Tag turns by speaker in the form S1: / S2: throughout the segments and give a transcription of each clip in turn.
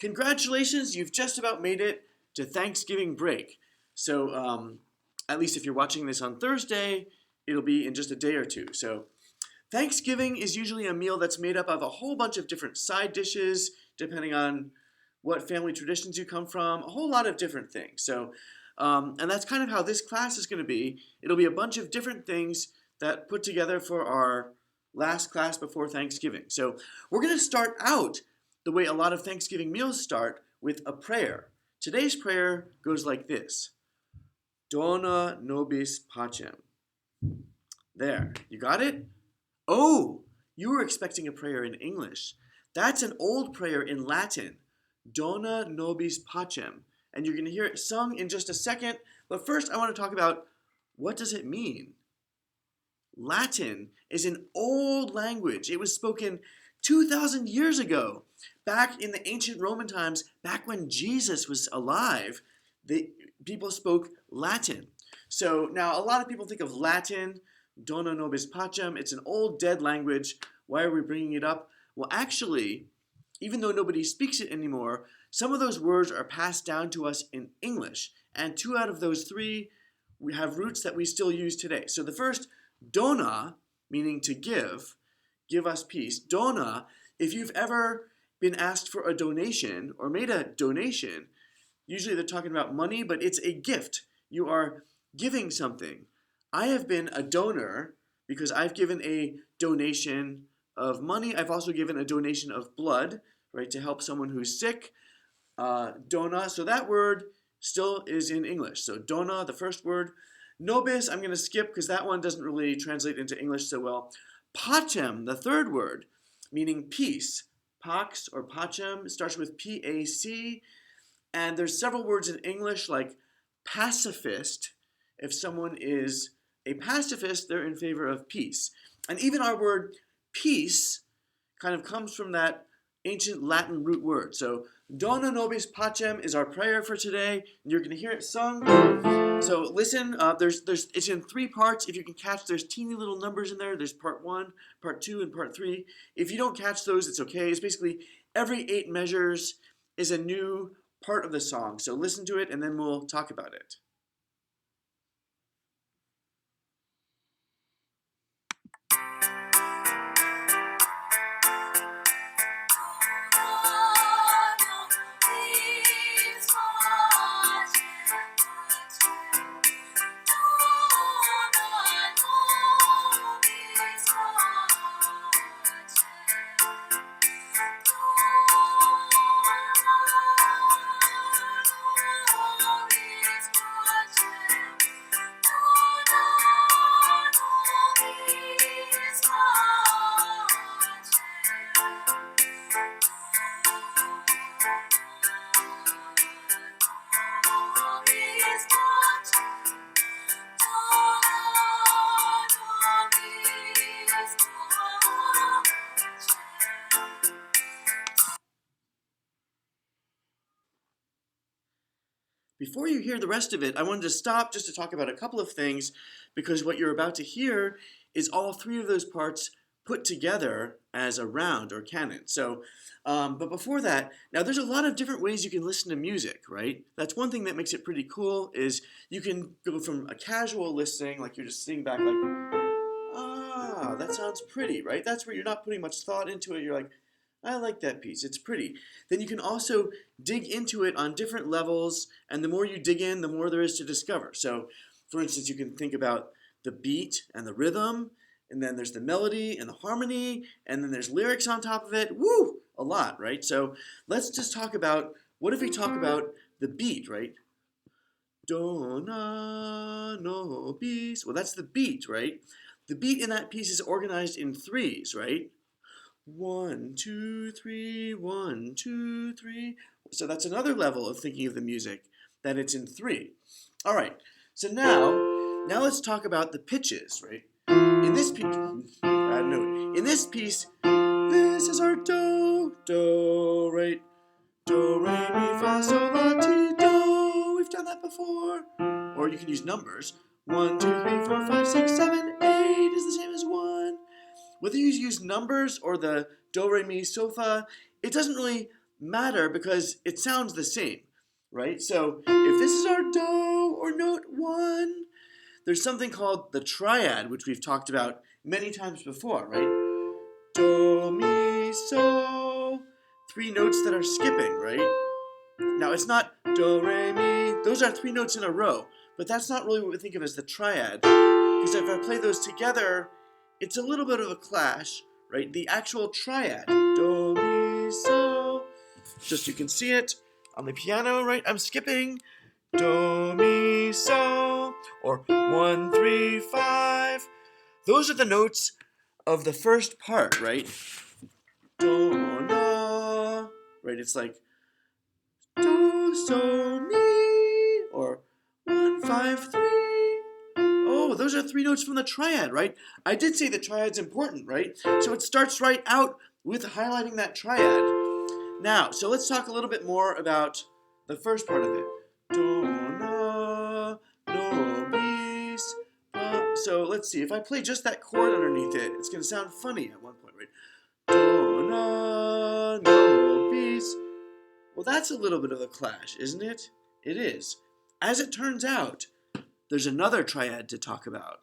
S1: Congratulations, you've just about made it to Thanksgiving break. So, at least if you're watching this on Thursday, it'll be in just a day or two. So, Thanksgiving is usually a meal that's made up of a whole bunch of different side dishes, depending on what family traditions you come from, a whole lot of different things. And that's kind of how this class is going to be. It'll be a bunch of different things that put together for our last class before Thanksgiving. So, we're going to start out the way a lot of Thanksgiving meals start, with a prayer. Today's prayer goes like this: Dona nobis pacem. There, you got it? Oh, you were expecting a prayer in English. That's an old prayer in Latin, Dona nobis pacem. And you're going to hear it sung in just a second. But first, I want to talk about, what does it mean? Latin is an old language. It was spoken 2,000 years ago. Back in the ancient Roman times, back when Jesus was alive, people spoke Latin. So now a lot of people think of Latin, Dona nobis pacem. It's an old dead language. Why are we bringing it up? Well, actually, even though nobody speaks it anymore, some of those words are passed down to us in English. And 2 out of those 3, we have roots that we still use today. So the first, dona, meaning to give us peace. Dona, if you've ever been asked for a donation or made a donation, usually they're talking about money, but it's a gift. You are giving something. I have been a donor because I've given a donation of money. I've also given a donation of blood, right, to help someone who's sick. Dona, so that word still is in English. So dona, the first word. Nobis, I'm going to skip because that one doesn't really translate into English so well. Pacem, the third word, meaning peace. Pax or pacem starts with P-A-C. And there's several words in English like pacifist. If someone is a pacifist, they're in favor of peace. And even our word peace kind of comes from that ancient Latin root word. So Dona nobis pacem is our prayer for today. And you're going to hear it sung. So listen, it's in 3 parts. If you can catch, there's teeny little numbers in there. There's part 1, part 2, and part 3. If you don't catch those, it's okay. It's basically every 8 measures is a new part of the song. So listen to it, and then we'll talk about it. Before you hear the rest of it, I wanted to stop just to talk about a couple of things, because what you're about to hear is all 3 of those parts put together as a round or canon. But before that, now there's a lot of different ways you can listen to music, right? That's one thing that makes it pretty cool, is you can go from a casual listening, like you're just sitting back like, ah, that sounds pretty, right? That's where you're not putting much thought into it. You're like, I like that piece, it's pretty. Then you can also dig into it on different levels, and the more you dig in, the more there is to discover. So, for instance, you can think about the beat and the rhythm, and then there's the melody and the harmony, and then there's lyrics on top of it. Woo! A lot, right? So let's just talk about, what if we talk about the beat, right? Dona nobis. Well, that's the beat, right? The beat in that piece is organized in 3s, right? 1, 2, 3, 1, 2, 3. So that's another level of thinking of the music, that it's in 3. All right. So now let's talk about the pitches, right? In this piece, this is our do, right? Do, re, mi, fa, sol, la, ti, do. We've done that before. Or you can use numbers. 1, 2, 3, 4, 5, 6, 7, 8 is the same as 1. Whether you use numbers or the do, re, mi, sol, fa, it doesn't really matter because it sounds the same, right? So if this is our do or note 1, there's something called the triad, which we've talked about many times before, right? Do, mi, so. 3 notes that are skipping, right? Now it's not do, re, mi. Those are 3 notes in a row, but that's not really what we think of as the triad. Because if I play those together, it's a little bit of a clash, right? The actual triad, do, mi, so. Just you can see it on the piano, right? I'm skipping do, mi, so, or 1, 3, 5. Those are the notes of the first part, right? Do, na, right? It's like do, so, mi, or 1, 5, 3. Oh, those are 3 notes from the triad, right? I did say the triad's important, right? So it starts right out with highlighting that triad. Now, so let's talk a little bit more about the first part of it. Do, na, no, bis, fa. So let's see, if I play just that chord underneath it, it's going to sound funny at one point, right? Do, na, no, bis. Well, that's a little bit of a clash, isn't it? It is. As it turns out, there's another triad to talk about.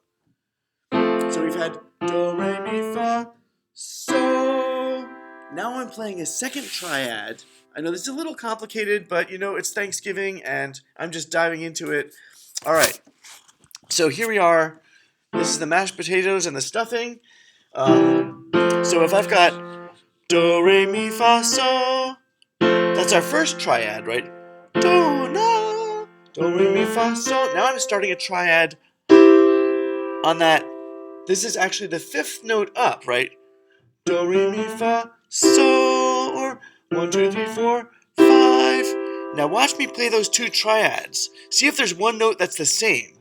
S1: So we've had do, re, mi, fa, so. Now I'm playing a second triad. I know this is a little complicated, but you know, it's Thanksgiving and I'm just diving into it. All right. So here we are. This is the mashed potatoes and the stuffing. So if I've got do, re, mi, fa, so, that's our first triad, right? Do, na, do, re, mi, fa, so. Now I'm starting a triad on that. This is actually the 5th note up, right? Do, re, mi, fa, so, or 1, 2, 3, 4, 5. Now watch me play those 2 triads. See if there's one note that's the same.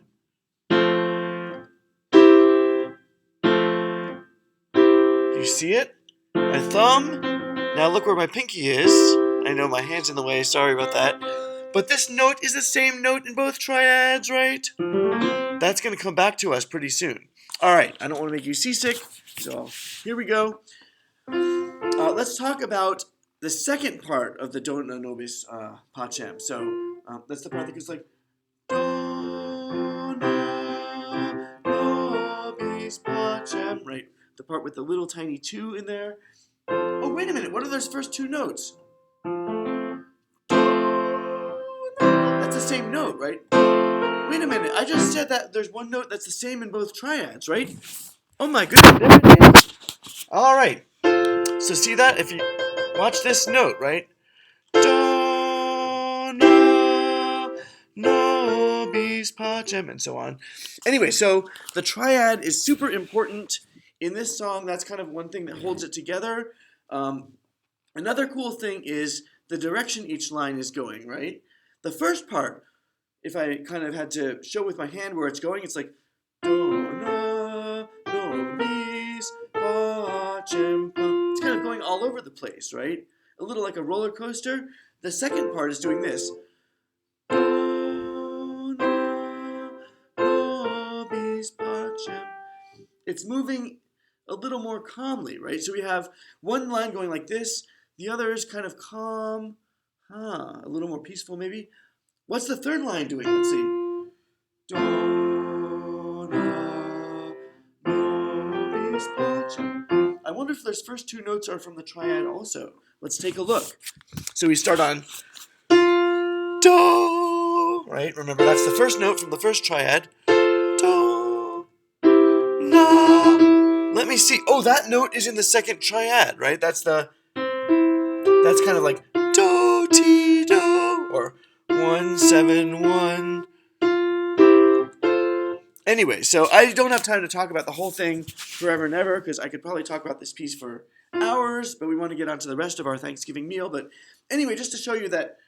S1: You see it? My thumb. Now look where my pinky is. I know my hand's in the way, sorry about that. But this note is the same note in both triads, right? That's going to come back to us pretty soon. All right, I don't want to make you seasick, so here we go. Let's talk about the second part of the Do, na, no, bis, pacem. So that's the part that goes like Do, na, no, bis, pacem, right? The part with the little tiny 2 in there. Oh, wait a minute, what are those first 2 notes? That's the same note, right? Wait a minute, I just said that there's one note that's the same in both triads, right? Oh my goodness, there it is. All right. So see that? If you watch this note, right? Do, na, no, bis, pacem, and so on. Anyway, so the triad is super important in this song. That's kind of one thing that holds it together. Another cool thing is the direction each line is going, right? The first part, if I kind of had to show with my hand where it's going, it's like do, na, no, bis, pacem, pa. It's kind of going all over the place, right? A little like a roller coaster. The second part is doing this. Do, na, no, bis, pacem. It's moving a little more calmly, right? So we have one line going like this, the other is kind of calm, a little more peaceful maybe. What's the third line doing? Let's see. Do, na, no, bis, pacem. I wonder if those first 2 notes are from the triad also. Let's take a look. So we start on do, right? Remember, that's the first note from the first triad. Do, na. Let me see. Oh, that note is in the second triad, right? That's kind of like do, ti, do, or 1, 7, 1. Anyway, so I don't have time to talk about the whole thing forever and ever because I could probably talk about this piece for hours, but we want to get on to the rest of our Thanksgiving meal. But anyway, just to show you that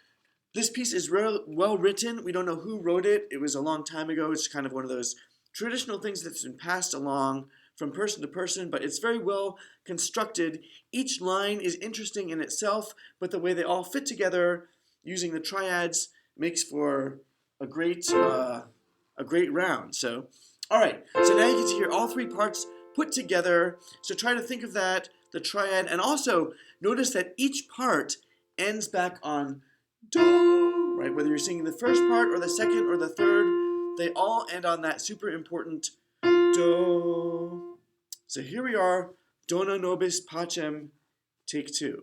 S1: this piece is well written. We don't know who wrote it. It was a long time ago. It's kind of one of those traditional things that's been passed along from person to person, but it's very well constructed. Each line is interesting in itself, but the way they all fit together using the triads makes for a great round. So, all right. So now you get to hear all 3 parts put together. So try to think of that, the triad, and also notice that each part ends back on do, right? Whether you're singing the first part or the second or the third, they all end on that super important do. So here we are, Dona Nobis Pacem, take 2.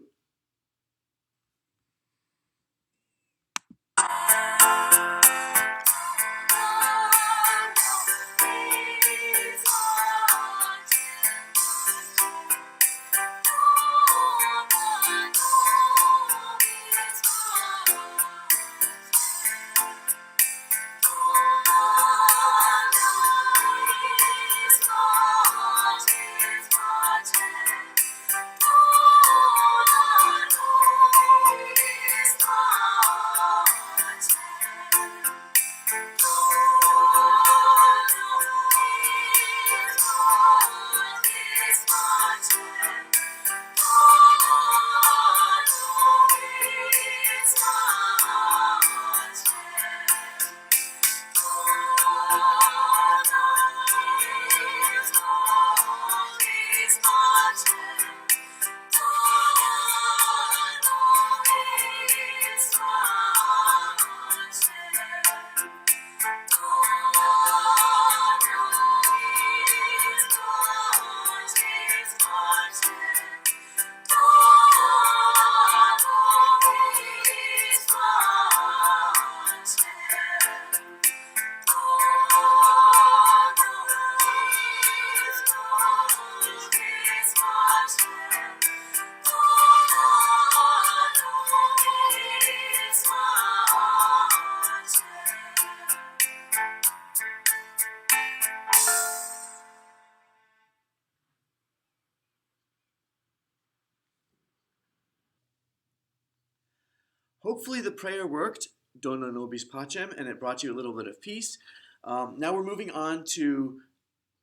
S1: Hopefully the prayer worked, Dona Nobis Pacem, and it brought you a little bit of peace. Now we're moving on to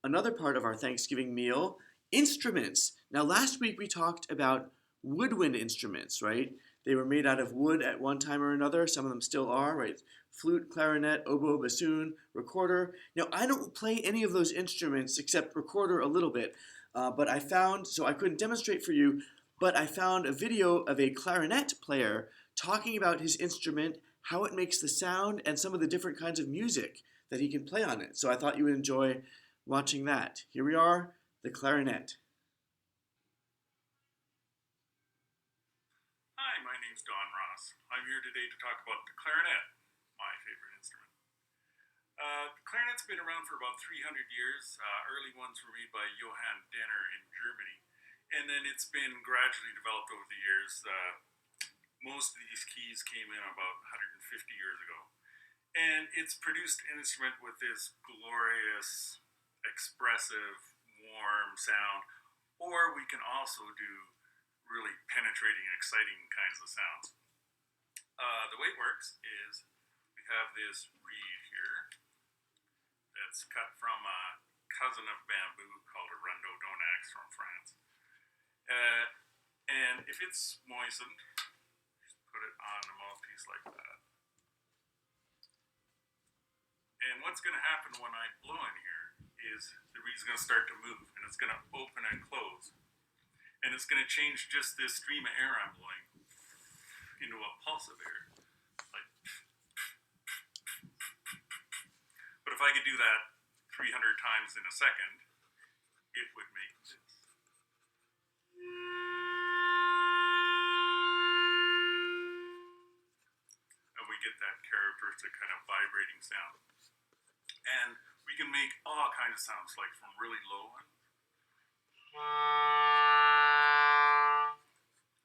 S1: another part of our Thanksgiving meal, instruments. Now last week we talked about woodwind instruments, right? They were made out of wood at one time or another. Some of them still are, right? Flute, clarinet, oboe, bassoon, recorder. Now I don't play any of those instruments except recorder a little bit, but I found, so I couldn't demonstrate for you, but I found a video of a clarinet player talking about his instrument, how it makes the sound, and some of the different kinds of music that he can play on it. So I thought you would enjoy watching that. Here we are, the clarinet.
S2: Hi, my name's Don Ross. I'm here today to talk about the clarinet, my favorite instrument. The clarinet's been around for about 300 years. Early ones were made by Johann Denner in Germany, and then it's been gradually developed over the years. Most of these keys came in about 150 years ago. And it's produced an instrument with this glorious, expressive, warm sound. Or we can also do really penetrating and exciting kinds of sounds. The way it works is we have this reed here that's cut from a cousin of bamboo called a rhododendron from France. And if it's moistened, put it on the mouthpiece like that. And what's going to happen when I blow in here is the reed's going to start to move, and it's going to open and close. And it's going to change just this stream of air I'm blowing into a pulse of air. Like, but if I could do that 300 times in a second, it would make this. Get that characteristic kind of vibrating sound. And we can make all kinds of sounds, like from really low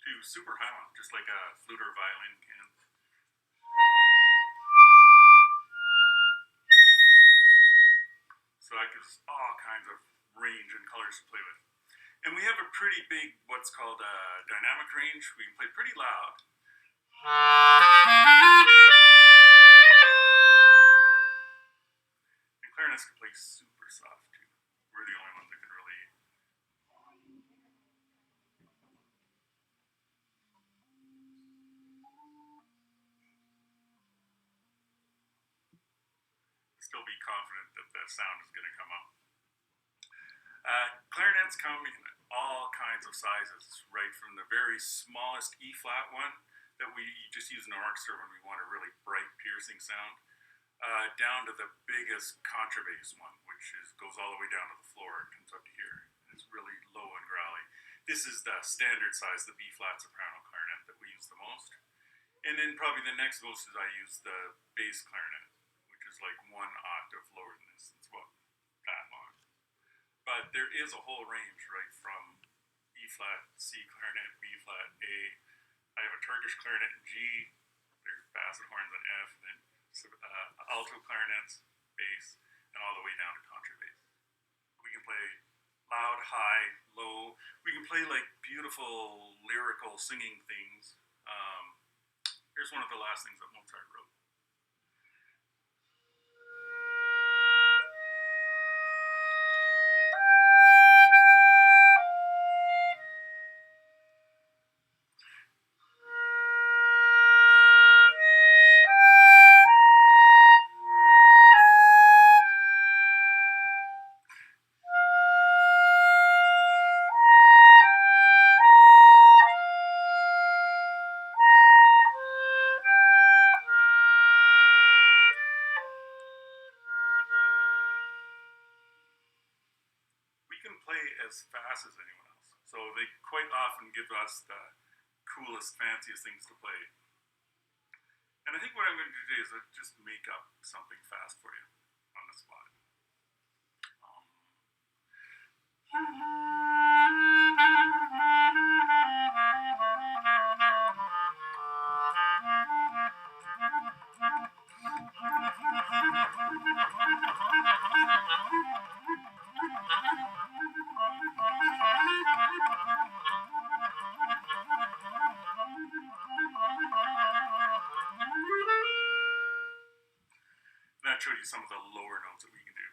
S2: to super high one, just like a flute or violin can. So that gives all kinds of range and colors to play with. And we have a pretty big, what's called a dynamic range. We can play pretty loud. And clarinets can play super soft too. We're the only ones that can really. Still be confident that the sound is going to come up. Clarinets come in all kinds of sizes, right from the very smallest E-flat one that we just use in an orchestra when we want a really bright, piercing sound, down to the biggest contrabass one, which goes all the way down to the floor and comes up to here. It's really low and growly. This is the standard size, the B-flat soprano clarinet that we use the most. And then probably the next most is I use the bass clarinet, which is like 1 octave lower than this. It's about that long. But there is a whole range, right, from E-flat, C clarinet, B-flat, A. I have a Turkish clarinet in G. There's basset horns on F, and then alto clarinets, bass, and all the way down to contrabass. We can play loud, high, low. We can play like beautiful lyrical singing things. Here's one of the last things that Mozart wrote. As fast as anyone else. So they quite often give us the coolest, fanciest things to play. And I think what I'm going to do today is just make up something fast for you on the spot. That showed you some of the lower notes that we can do.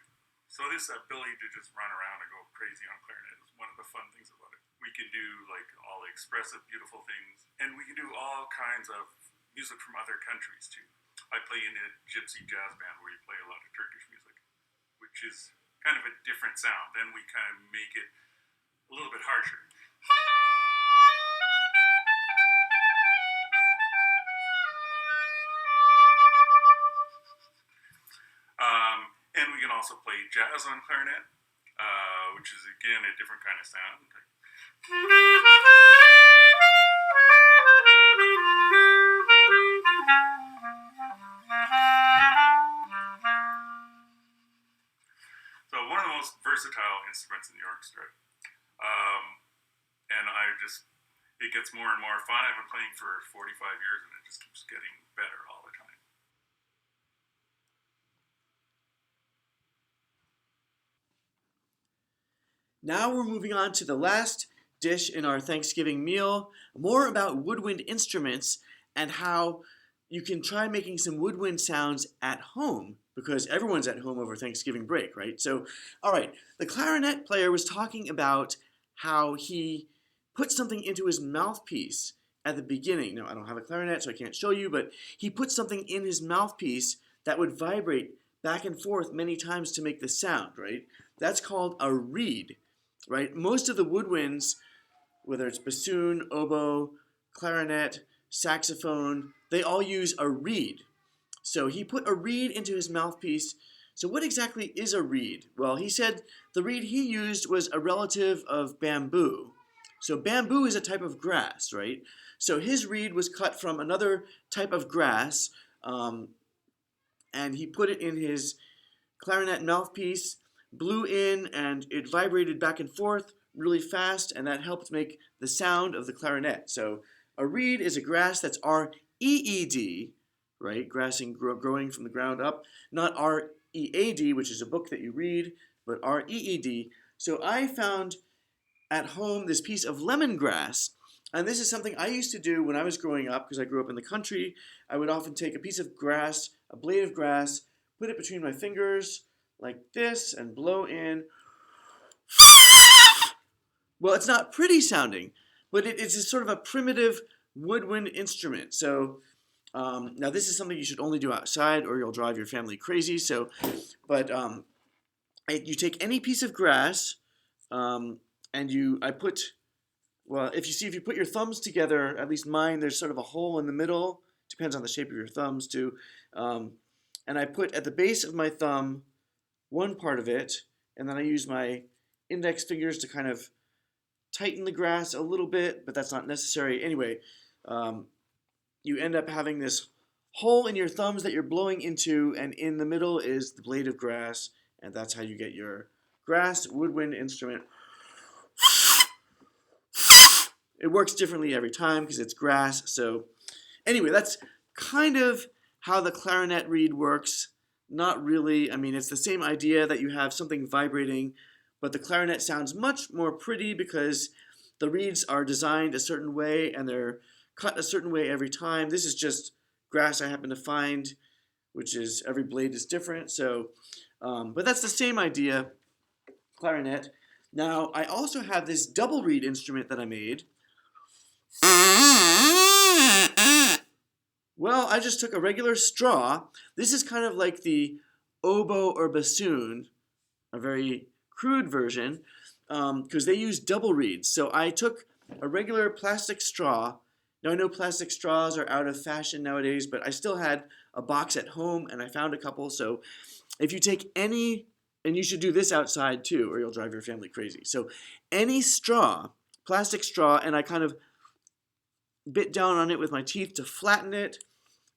S2: So this ability to just run around and go crazy on clarinet is one of the fun things about it. We can do like all the expressive, beautiful things, and we can do all kinds of music from other countries too. I play in a gypsy jazz band where you play a lot of Turkish music, which is kind of a different sound. Then we kind of make it a little bit harsher. And we can also play jazz on clarinet, which is again a different kind of sound. So one of the most versatile instruments in the orchestra. And it gets more and more fun. I've been playing for 45 years and it just keeps getting better all the time.
S1: Now we're moving on to the last dish in our Thanksgiving meal, more about woodwind instruments and how you can try making some woodwind sounds at home, because everyone's at home over Thanksgiving break, right? So, all right, the clarinet player was talking about how he put something into his mouthpiece at the beginning. Now, I don't have a clarinet, so I can't show you, but he put something in his mouthpiece that would vibrate back and forth many times to make the sound, right? That's called a reed, right? Most of the woodwinds, whether it's bassoon, oboe, clarinet, saxophone, they all use a reed. So he put a reed into his mouthpiece. So what exactly is a reed? Well, he said the reed he used was a relative of bamboo. So bamboo is a type of grass, right? So his reed was cut from another type of grass, and he put it in his clarinet mouthpiece, blew in, and it vibrated back and forth really fast, and that helped make the sound of the clarinet. So a reed is a grass that's R-E-E-D, right? Grassing, growing from the ground up. Not R-E-A-D, which is a book that you read, but R-E-E-D. So I found at home this piece of lemongrass, and this is something I used to do when I was growing up, because I grew up in the country. I would often take a piece of grass, a blade of grass, put it between my fingers like this, and blow in. Well, it's not pretty sounding, but it's a sort of a primitive woodwind instrument. So now this is something you should only do outside or you'll drive your family crazy. So, but you take any piece of grass and I put well, if you put your thumbs together, at least mine, there's sort of a hole in the middle. Depends on the shape of your thumbs too. Um, and I put at the base of my thumb one part of it, and then I use my index fingers to kind of tighten the grass a little bit, but that's not necessary. Anyway, um, you end up having this hole in your thumbs that you're blowing into, and in the middle is the blade of grass, and that's how you get your grass woodwind instrument. It works differently every time because it's grass. So anyway, that's kind of how the clarinet reed works. Not really. I mean, it's the same idea that you have something vibrating, but the clarinet sounds much more pretty because the reeds are designed a certain way and they're cut a certain way every time. This is just grass I happen to find, which is every blade is different. So, but that's the same idea, clarinet. Now, I also have this double reed instrument that I made. Well, I just took a regular straw. This is kind of like the oboe or bassoon, a very crude version, because they use double reeds. So I took a regular plastic straw. Now I know plastic straws are out of fashion nowadays, but I still had a box at home and I found a couple. So if you take any, and you should do this outside too, or you'll drive your family crazy. So any straw, plastic straw, and I kind of bit down on it with my teeth to flatten it,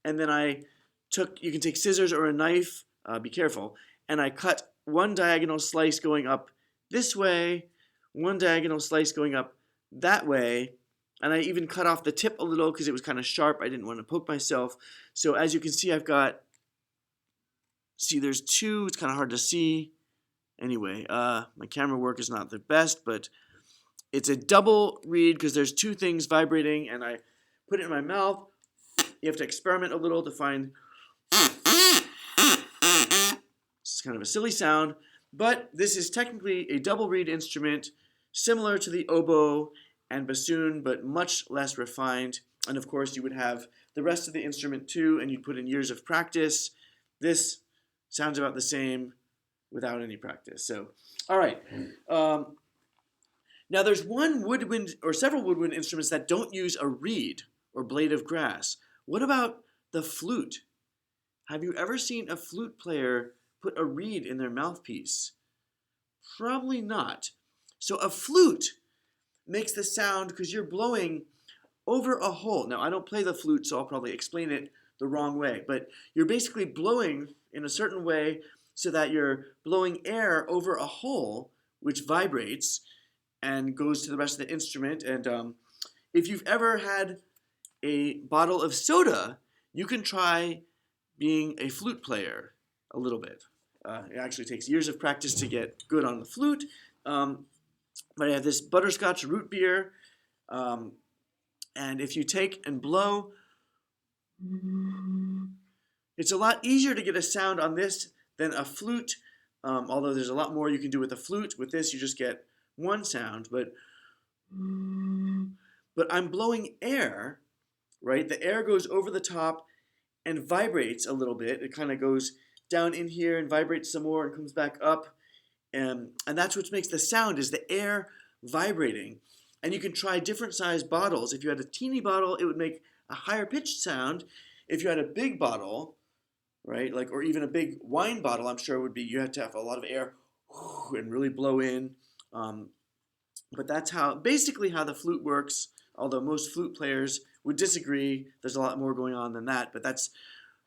S1: and then I took, you can take scissors or a knife, be careful, and I cut one diagonal slice going up this way, one diagonal slice going up that way, and I even cut off the tip a little because it was kind of sharp. I didn't want to poke myself. So as you can see, I've got, see there's two, it's kind of hard to see. Anyway, my camera work is not the best, but it's a double reed because there's two things vibrating, and I put it in my mouth. You have to experiment a little to find. This is kind of a silly sound, but this is technically a double reed instrument, similar to the oboe and bassoon, but much less refined. And of course, you would have the rest of the instrument too, and you'd put in years of practice. This sounds about the same without any practice. So, all right. Now there's one woodwind or several woodwind instruments that don't use a reed or blade of grass. What about the flute? Have you ever seen a flute player put a reed in their mouthpiece? Probably not. So a flute makes the sound because you're blowing over a hole. Now I don't play the flute, so I'll probably explain it the wrong way, but you're basically blowing in a certain way so that you're blowing air over a hole which vibrates and goes to the rest of the instrument. And if you've ever had a bottle of soda, you can try being a flute player a little bit. It actually takes years of practice to get good on the flute. But I have this butterscotch root beer, and if you take and blow, it's a lot easier to get a sound on this than a flute, although there's a lot more you can do with a flute. With this, you just get one sound, but I'm blowing air, right? The air goes over the top and vibrates a little bit. It kind of goes down in here and vibrates some more and comes back up. And that's what makes the sound, is the air vibrating. And you can try different size bottles. If you had a teeny bottle, it would make a higher pitched sound. If you had a big bottle, right, like, or even a big wine bottle, I'm sure it would be, you have to have a lot of air and really blow in. But that's how, basically how the flute works, although most flute players would disagree. There's a lot more going on than that, but that's,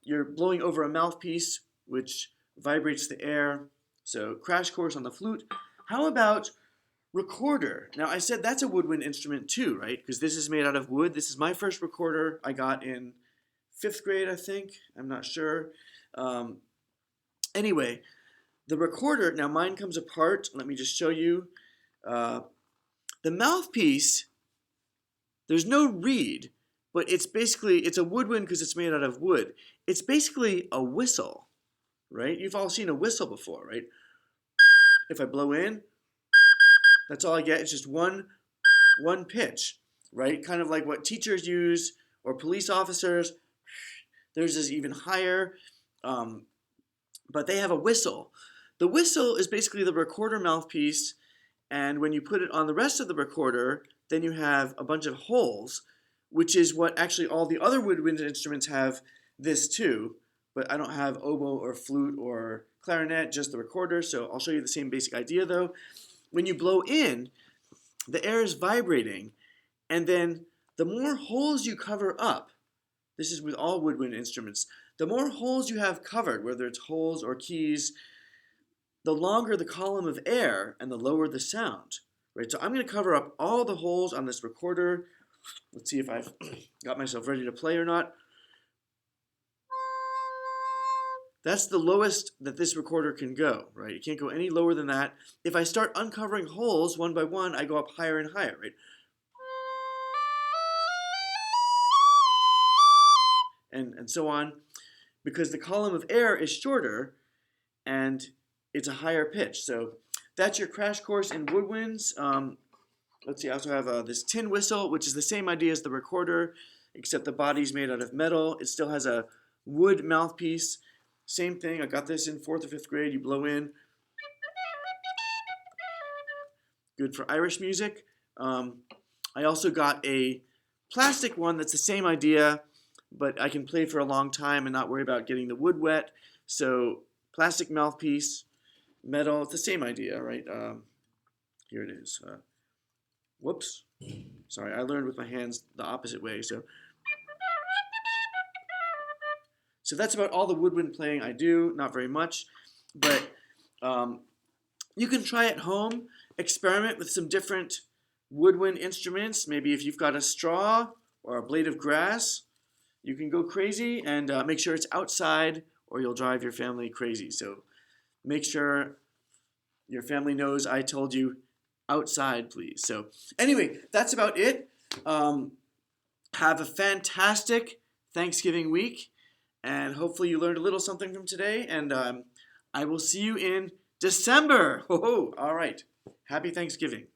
S1: you're blowing over a mouthpiece, which vibrates the air. So crash course on the flute. How about recorder? Now I said that's a woodwind instrument too, right? Because this is made out of wood. This is my first recorder I got in 5th grade, I think. I'm not sure. Anyway, the recorder, now mine comes apart. Let me just show you. The mouthpiece, there's no reed, but it's basically, it's a woodwind because it's made out of wood. It's basically a whistle, right? You've all seen a whistle before, right? If I blow in, that's all I get. It's just one pitch, right? Kind of like what teachers use or police officers. Theirs is even higher, but they have a whistle. The whistle is basically the recorder mouthpiece, and when you put it on the rest of the recorder, then you have a bunch of holes, which is what actually all the other woodwind instruments have this too, but I don't have oboe or flute or clarinet, just the recorder, so I'll show you the same basic idea though. When you blow in, the air is vibrating, and then the more holes you cover up, this is with all woodwind instruments, the more holes you have covered, whether it's holes or keys, the longer the column of air and the lower the sound, right? So I'm going to cover up all the holes on this recorder. Let's see if I've got myself ready to play or not. That's the lowest that this recorder can go, right? It can't go any lower than that. If I start uncovering holes one by one, I go up higher and higher, right? And so on, because the column of air is shorter and it's a higher pitch. So that's your crash course in woodwinds. Let's see, I also have this tin whistle, which is the same idea as the recorder, except the body's made out of metal. It still has a wood mouthpiece. Same thing, I got this in 4th or 5th grade. You blow in. Good for Irish music. I also got a plastic one that's the same idea, but I can play for a long time and not worry about getting the wood wet. So plastic mouthpiece, metal, it's the same idea, right? Here it is. Whoops. Sorry, I learned with my hands the opposite way. So that's about all the woodwind playing I do. Not very much, but you can try at home, experiment with some different woodwind instruments. Maybe if you've got a straw or a blade of grass, you can go crazy, and make sure it's outside or you'll drive your family crazy. So make sure your family knows I told you outside, please. So anyway, that's about it. Have a fantastic Thanksgiving week, and hopefully you learned a little something from today, and I will see you in December. Ho ho! All right. Happy Thanksgiving.